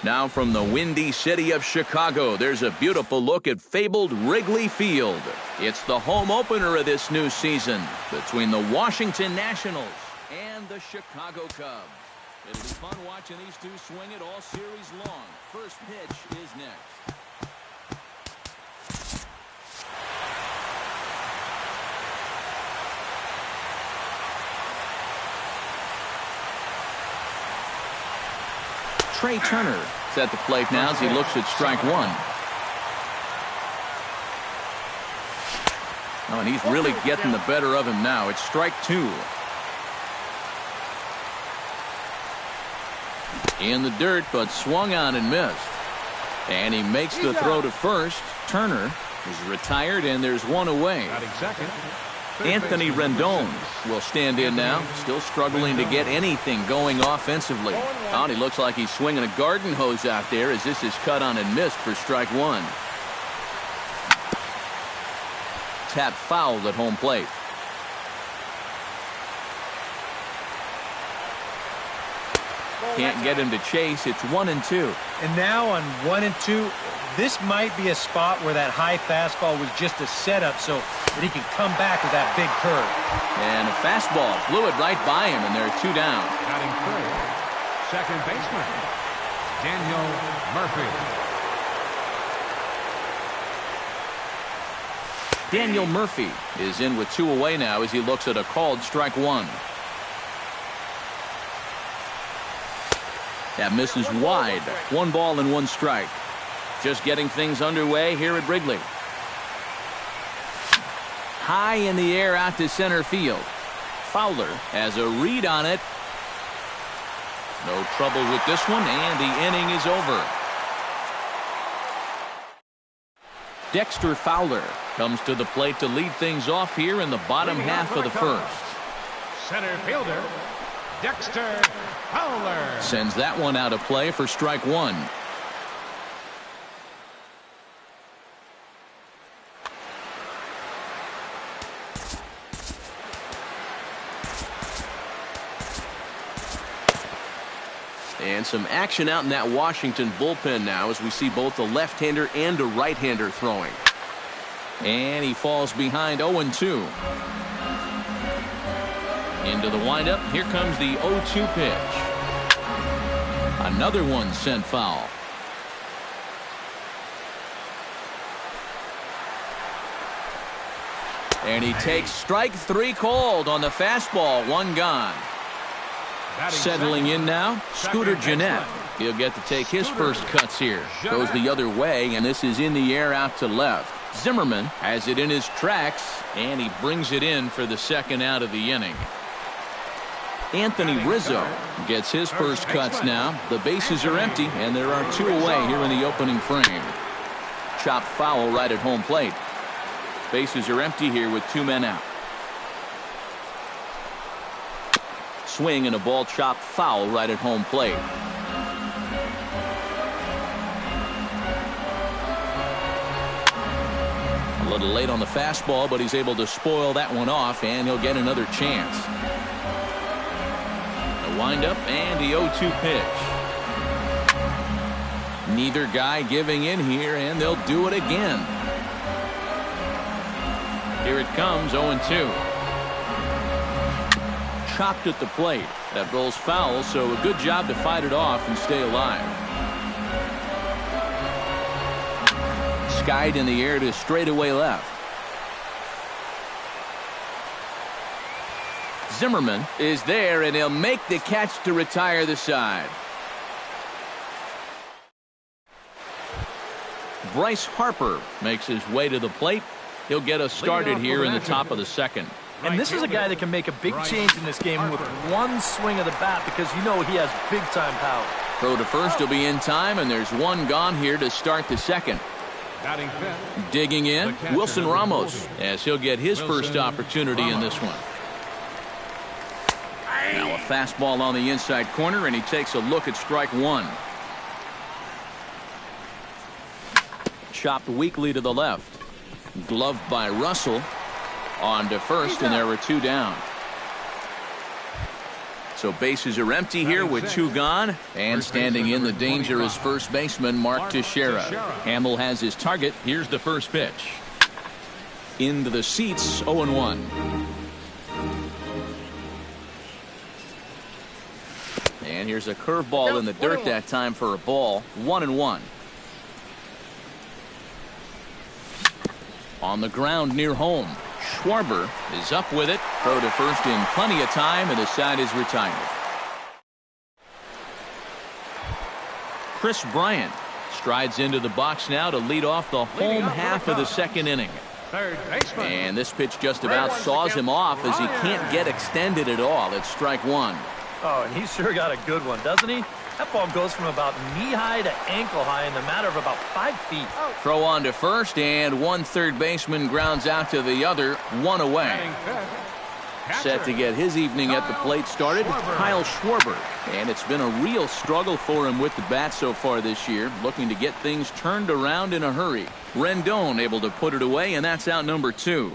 Now from the windy city of Chicago, there's a beautiful look at fabled Wrigley Field. It's the home opener of this new season between the Washington Nationals and the Chicago Cubs. It'll be fun watching these two swing it all series long. First pitch is next. Trey Turner is at the plate now as he looks at strike one. Oh, and he's really getting the better of him now. It's strike two. In the dirt, but swung on and missed. And he makes the throw to first. Turner is retired, and there's one away. Anthony Rendon will stand in now, still struggling to get anything going offensively. Oh, and he looks like he's swinging a garden hose out there as this is cut on and missed for strike one. Tap fouled at home plate. Can't get him to chase. It's 1-2. And now on 1-2, this might be a spot where that high fastball was just a setup so that he can come back with that big curve. And a fastball blew it right by him, and there are two down. Batting third, second baseman, Daniel Murphy. Daniel Murphy is in with two away now as he looks at a called strike one. That misses wide. 1 ball and 1 strike. Just getting things underway here at Wrigley. High in the air out to center field. Fowler has a read on it. No trouble with this one, and the inning is over. Dexter Fowler comes to the plate to lead things off here in the bottom half of the first. Center fielder, Dexter Fowler. Sends that one out of play for strike one. And some action out in that Washington bullpen now as we see both a left-hander and a right-hander throwing. And he falls behind 0-2. Into the windup. Here comes the 0-2 pitch. Another one sent foul. And he takes strike three called on the fastball. One gone. Settling in now, Scooter Gennett. He'll get to take his first cuts here. Goes the other way, and this is in the air out to left. Zimmerman has it in his tracks, and he brings it in for the second out of the inning. Anthony Rizzo gets his first cuts now. The bases are empty, and there are two away here in the opening frame. Chopped foul right at home plate. Bases are empty here with 2 men out. Swing and a ball chopped foul right at home plate. A little late on the fastball, but he's able to spoil that one off, and he'll get another chance. The windup and the 0-2 pitch. Neither guy giving in here, and they'll do it again. Here it comes, 0-2. Chopped at the plate. That rolls foul, so a good job to fight it off and stay alive. Skied in the air to straightaway left. Zimmerman is there, and he'll make the catch to retire the side. Bryce Harper makes his way to the plate. He'll get us started here in the top of the second. And this is a guy that can make a big change in this game with one swing of the bat because you know he has big-time power. Throw to first will be in time, and there's one gone here to start the second. Digging in, Wilson Ramos, as he'll get his first opportunity in this one. Now a fastball on the inside corner, and he takes a look at strike one. Chopped weakly to the left. Gloved by Russell. On to first, and there were two down. So bases are empty here with 2 gone. And standing in the danger is first baseman Mark Teixeira. Hamill has his target. Here's the first pitch. Into the seats, 0-1. And here's a curveball in the dirt that time for a ball. 1-1. On the ground near home. Schwarber is up with it. Throw to first in plenty of time, and the side is retired. Chris Bryant strides into the box now to lead off the home half of the second inning. Third baseman. And this pitch just about saws him off as he can't get extended at all. It's strike 1. Oh, and he's sure got a good one, doesn't he? That ball goes from about knee-high to ankle-high in the matter of about 5 feet. Throw on to first, and one third baseman grounds out to the other, 1 away. Set to get his evening at the plate started, Kyle Schwarber. And it's been a real struggle for him with the bat so far this year, looking to get things turned around in a hurry. Rendon able to put it away, and that's out number 2.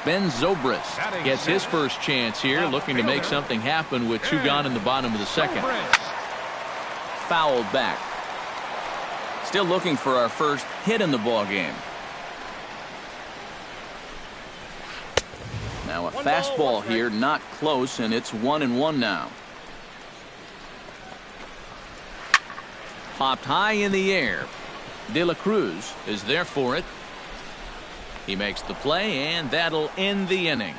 Ben Zobrist gets his first chance here, looking to make something happen with 2 gone in the bottom of the second. Fouled back. Still looking for our first hit in the ball game. Now a fastball here, not close, and it's 1-1 now. Popped high in the air. De La Cruz is there for it. He makes the play, and that'll end the inning.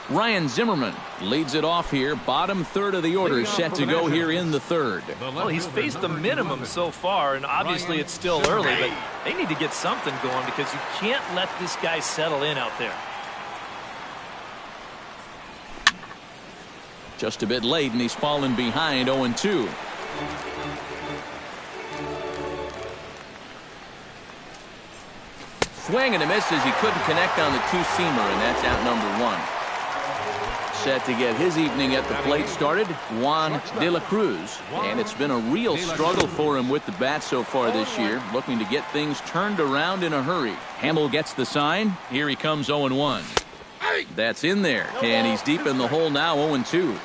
Ryan Zimmerman leads it off here. Bottom third of the order set to go here in the third. Well, he's faced the minimum so far, and obviously it's still early, but they need to get something going because you can't let this guy settle in out there. Just a bit late, and he's fallen behind 0-2. Swing and a miss as he couldn't connect on the 2-seamer, and that's out number 1. Set to get his evening at the plate started, Juan De La Cruz. And it's been a real struggle for him with the bat so far this year, looking to get things turned around in a hurry. Hamill gets the sign. Here he comes 0-1. That's in there, and he's deep in the hole now, 0-2.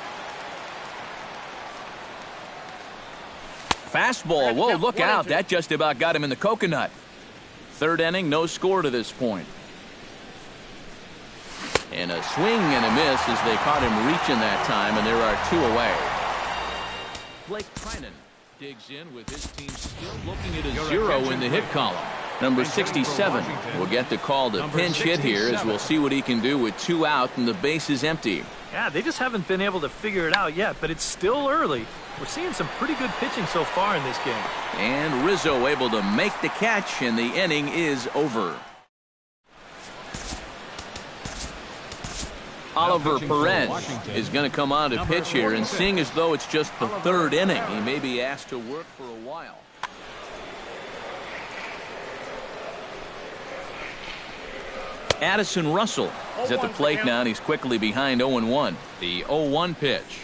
Fastball, whoa, look out. That just about got him in the coconut. Third inning, no score to this point. And a swing and a miss as they caught him reaching that time, and there are 2 away. Blake Trinan digs in with his team still looking at a 0 in the hit column. Number 67 will get the call to pinch hit here, as we'll see what he can do with 2 out and the base is empty. Yeah, they just haven't been able to figure it out yet, but it's still early. We're seeing some pretty good pitching so far in this game. And Rizzo able to make the catch, and the inning is over. Oliver Perez is going to come on to pitch here, and seeing as though it's just the 3rd inning, he may be asked to work for a while. Addison Russell is at the plate now, and he's quickly behind 0-1. The 0-1 pitch.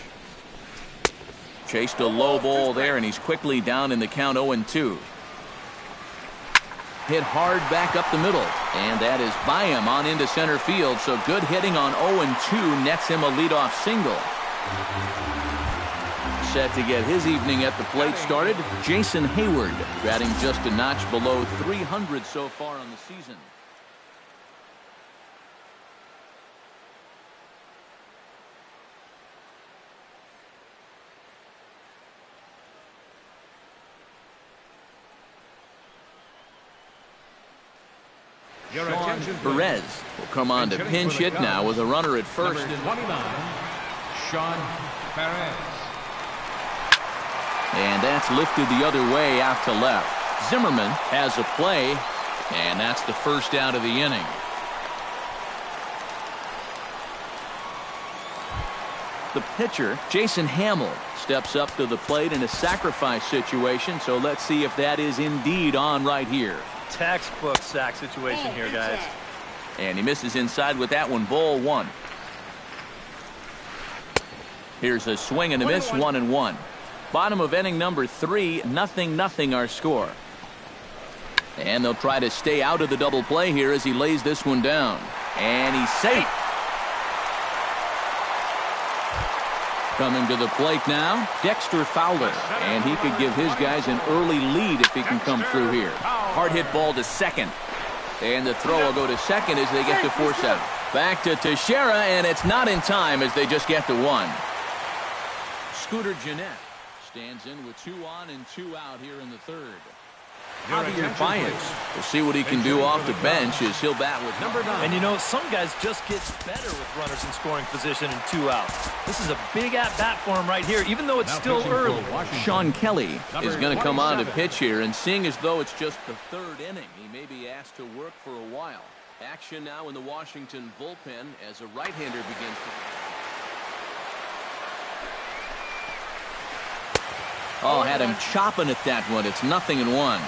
Chased a low ball there, and he's quickly down in the count, 0-2. Hit hard back up the middle, and that is by him on into center field. So good hitting on 0-2 nets him a leadoff single. Set to get his evening at the plate started, Jason Hayward, batting just a notch below 300 so far on the season. Perez will come on to pinch hit now with a runner at first. Number 29, Sean Perez. And that's lifted the other way out to left. Zimmerman has a play, and that's the first out of the inning. The pitcher, Jason Hamill, steps up to the plate in a sacrifice situation, so let's see if that is indeed on right here. Textbook sack situation here, guys. And he misses inside with that one, ball 1. Here's a swing and a miss, 1-1. Bottom of inning number 3, 0-0 our score. And they'll try to stay out of the double play here as he lays this one down. And he's safe. Coming to the plate now, Dexter Fowler. And he could give his guys an early lead if he can come through here. Hard hit ball to second. And the throw will go to second as they get to force out. Back to Teixeira, and it's not in time as they just get to one. Scooter Jeanette stands in with 2 on and 2 out here in the third. Javier Baez, we'll see what he can do off the bench as he'll bat with number 9. And you know, some guys just get better with runners in scoring position and 2 outs. This is a big at-bat for him right here, even though it's still early. Sean Kelly is going to come on to pitch here, and seeing as though it's just the 3rd inning, he may be asked to work for a while. Action now in the Washington bullpen as a right-hander begins to... Oh, had him chopping at that one. It's 0-1.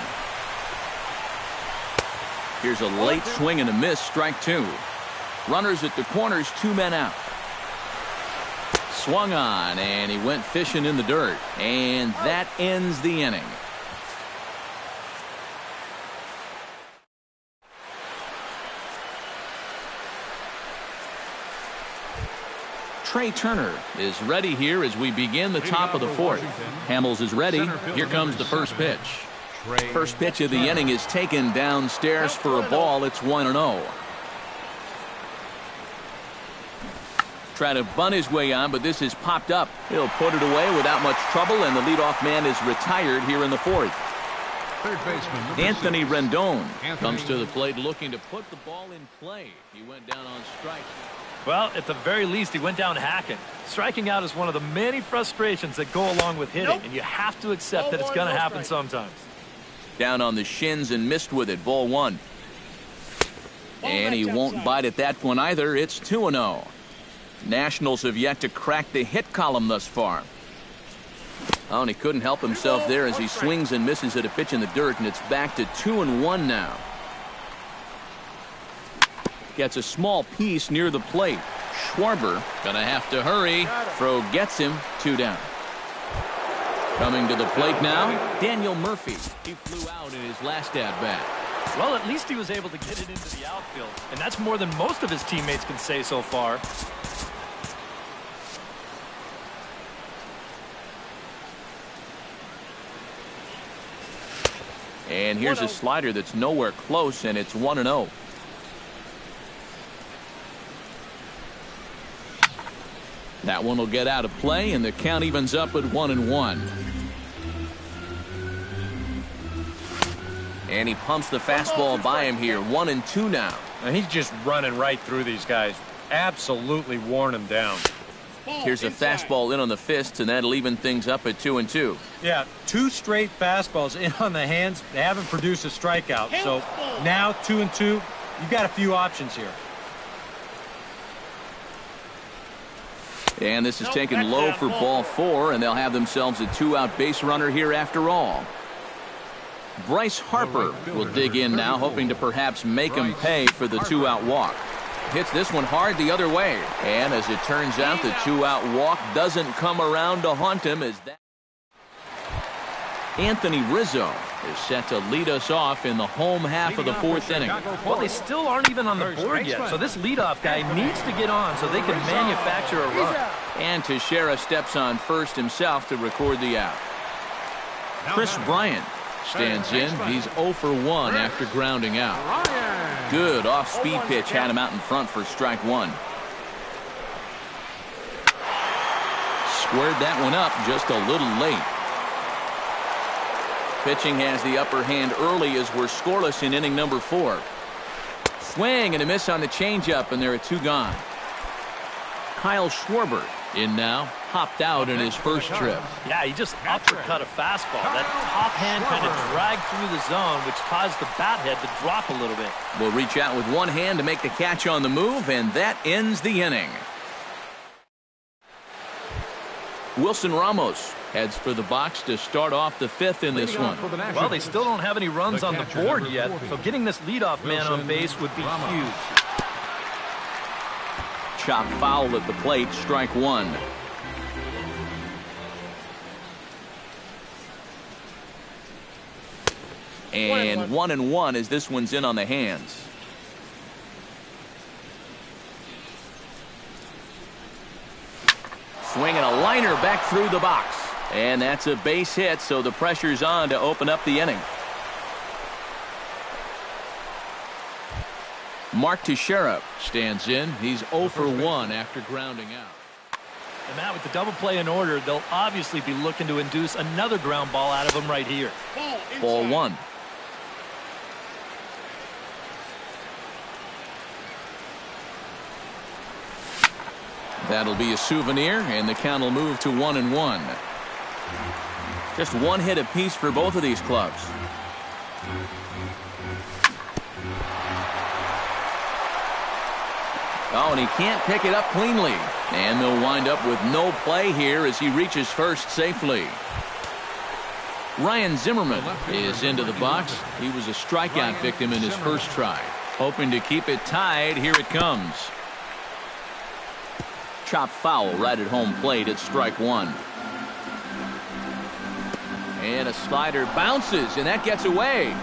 Here's a late swing and a miss, strike 2. Runners at the corners, 2 men out. Swung on, and he went fishing in the dirt. And that ends the inning. Trey Turner is ready here as we begin the top of the 4th. Hamels is ready. Here comes the first pitch. First pitch of the inning is taken downstairs for a ball. It's 1-0. Try to bunt his way on, but this is popped up. He'll put it away without much trouble, and the leadoff man is retired here in the 4th. Third baseman Anthony Rendon comes to the plate looking to put the ball in play. He went down on strike. Well, at the very least, he went down hacking. Striking out is one of the many frustrations that go along with hitting, and you have to accept that it's going to happen sometimes. Down on the shins and missed with it. Ball 1. And he won't bite at that one either. It's 2-0. Nationals have yet to crack the hit column thus far. Oh, and he couldn't help himself there as he swings and misses at a pitch in the dirt, and it's back to 2-1 now. Gets a small piece near the plate. Schwarber gonna have to hurry. Throw gets him. 2 down. Coming to the plate now, Daniel Murphy. He flew out in his last at-bat. Well, at least he was able to get it into the outfield, and that's more than most of his teammates can say so far. And here's a slider that's nowhere close, and it's 1-0. That one will get out of play, and the count evens up at 1-1. And he pumps the fastball by him here. 1-2 now. And he's just running right through these guys. Absolutely worn them down. Here's a fastball in on the fists, and that'll even things up at 2-2. Yeah, 2 straight fastballs in on the hands. They haven't produced a strikeout. So now 2-2, you've got a few options here. And this is taken low for ball 4, and they'll have themselves a 2-out base runner here after all. Bryce Harper will dig in now, hoping to perhaps make him pay for the 2-out walk. Hits this one hard the other way. And as it turns out, the 2-out walk doesn't come around to haunt him as that. Anthony Rizzo is set to lead us off in the home half of the 4th inning. Well, they still aren't even on the board yet, so this leadoff guy needs to get on so they can manufacture a run. And Teixeira steps on first himself to record the out. Chris Bryant stands in. He's 0 for 1 after grounding out. Good off-speed pitch had him out in front for strike 1. Squared that one up just a little late. Pitching has the upper hand early as we're scoreless in inning number 4. Swing and a miss on the changeup, and there are 2 gone. Kyle Schwarber in now, hopped out in his first trip. Yeah, he just uppercut a fastball. That top hand kind of dragged through the zone, which caused the bat head to drop a little bit. Will reach out with one hand to make the catch on the move, and that ends the inning. Wilson Ramos heads for the box to start off the 5th in this one. Well, they still don't have any runs on the board yet, so getting this leadoff man on base would be huge. Chop foul at the plate, strike 1. And 1-1 as this one's in on the hands. Swinging a liner back through the box. And that's a base hit, so the pressure's on to open up the inning. Mark Teixeira stands in. He's 0 for 1 after grounding out. And Matt, with the double play in order, they'll obviously be looking to induce another ground ball out of him right here. Ball 1. That'll be a souvenir, and the count will move to 1-1. Just one hit apiece for both of these clubs. Oh, and he can't pick it up cleanly. And they'll wind up with no play here as he reaches first safely. Ryan Zimmerman is into the box. He was a strikeout victim in his first try. Hoping to keep it tied. Here it comes. Chop foul right at home plate at strike 1. And a slider bounces, and that gets away.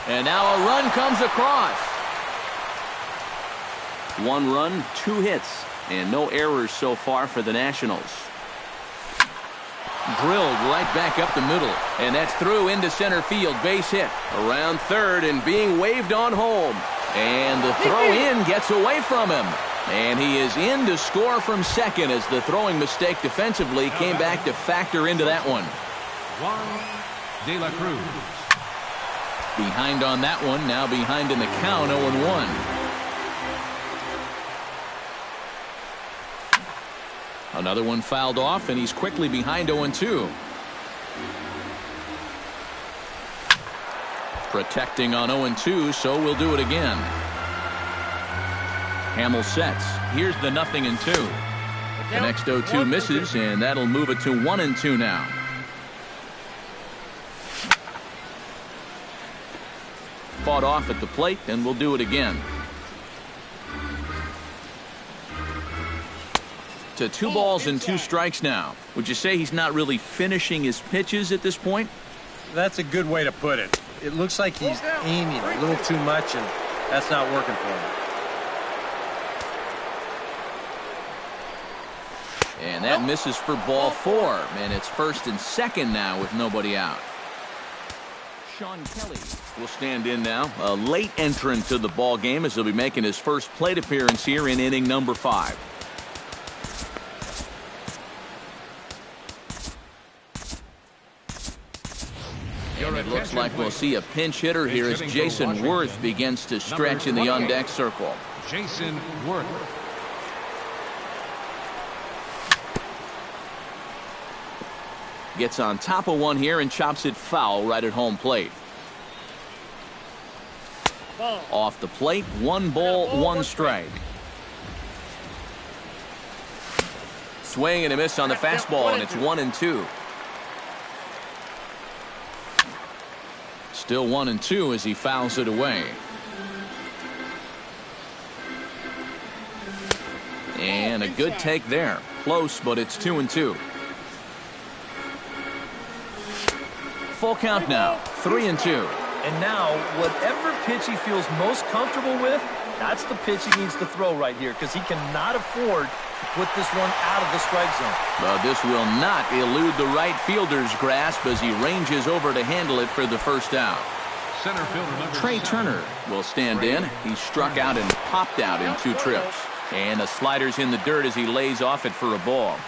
And now a run comes across. 1 run, 2 hits, and no errors so far for the Nationals. Drilled right back up the middle, and that's through into center field. Base hit around third and being waved on home. And the throw in gets away from him. And he is in to score from second as the throwing mistake defensively came back to factor into that one. Juan De La Cruz. Behind on that one, now behind in the count, 0-1. Another one fouled off, and he's quickly behind 0-2. Protecting on 0-2, so we'll do it again. Hamill sets. Here's the 0-2. The next 0-2 misses, and that'll move it to 1-2 now. Fought off at the plate, and we'll do it again. To 2 balls and 2 strikes now. Would you say he's not really finishing his pitches at this point? That's a good way to put it. It looks like he's aiming a little too much, and that's not working for him. And that misses for ball 4, and it's first and second now with nobody out. Sean Kelly will stand in now, a late entrant to the ball game as he'll be making his first plate appearance here in inning number 5. And it looks like we'll see a pinch hitter here as Jason Worth begins to stretch in the on-deck circle. Jason Worth. Gets on top of one here and chops it foul right at home plate. Off the plate, 1 ball, 1 strike. Swing and a miss on the fastball, and it's 1-2. Still 1-2 as he fouls it away. And a good take there. Close, but it's 2-2. Full count now, 3-2. And now, whatever pitch he feels most comfortable with, that's the pitch he needs to throw right here, because he cannot afford to put this one out of the strike zone. But this will not elude the right fielder's grasp as he ranges over to handle it for the first out. Center fielder number Trey 7. Turner will stand in. He struck out and popped out in 2 trips. And the slider's in the dirt as he lays off it for a ball.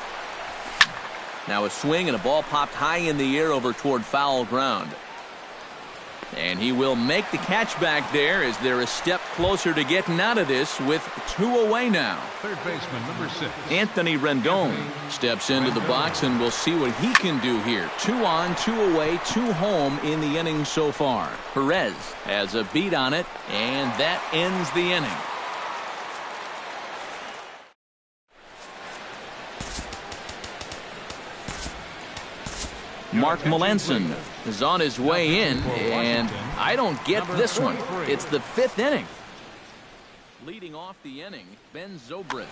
Now a swing and a ball popped high in the air over toward foul ground. And he will make the catch back there as they're a step closer to getting out of this with 2 away now. Third baseman number 6. Anthony Rendon steps into the box, and we'll see what he can do here. 2 on, 2 away, 2 home in the inning so far. Perez has a beat on it, and that ends the inning. Mark Melanson is on his way in, and I don't get this one. It's the 5th inning. Leading off the inning, Ben Zobrist.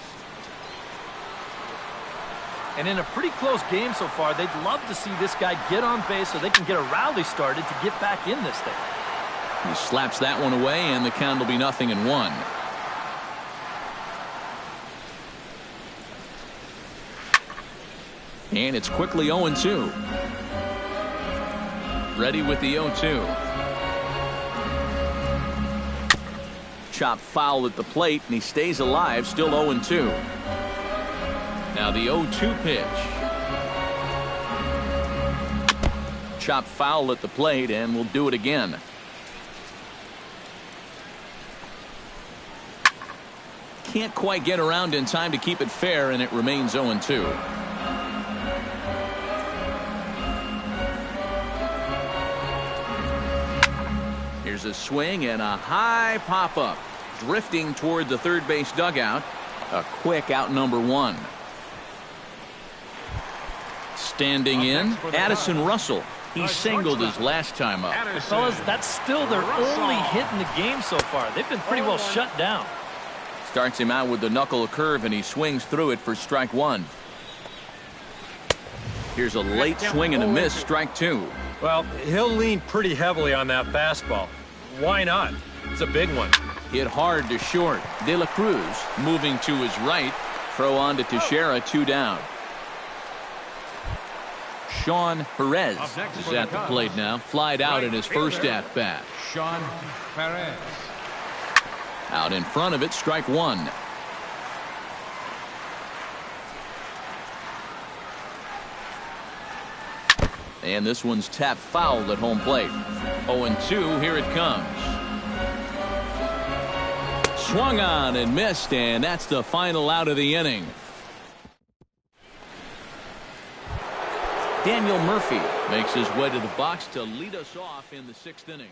And in a pretty close game so far, they'd love to see this guy get on base so they can get a rally started to get back in this thing. He slaps that one away, and the count will be 0-1. And it's quickly 0-2. Ready with the 0-2. Chop foul at the plate, and he stays alive, still 0-2. Now the 0-2 pitch. Chop foul at the plate, and we'll do it again. Can't quite get around in time to keep it fair, and it remains 0-2. Here's a swing and a high pop-up. Drifting toward the third base dugout. A quick out number 1. Standing in, Addison Russell. He singled his last time up. Fellas, that's still their only hit in the game so far. They've been pretty well shut down. Starts him out with the knuckle curve, and he swings through it for strike 1. Here's a late swing and a miss, strike 2. Well, he'll lean pretty heavily on that fastball. Why not? It's a big one. Hit hard to short. De La Cruz moving to his right. Throw on to Teixeira, 2 down. Sean Perez is at the plate now. Flied out in his first at-bat. Sean Perez. Out in front of it, strike 1. And this one's tapped foul at home plate. 0-2, here it comes. Swung on and missed, and that's the final out of the inning. Daniel Murphy makes his way to the box to lead us off in the 6th inning.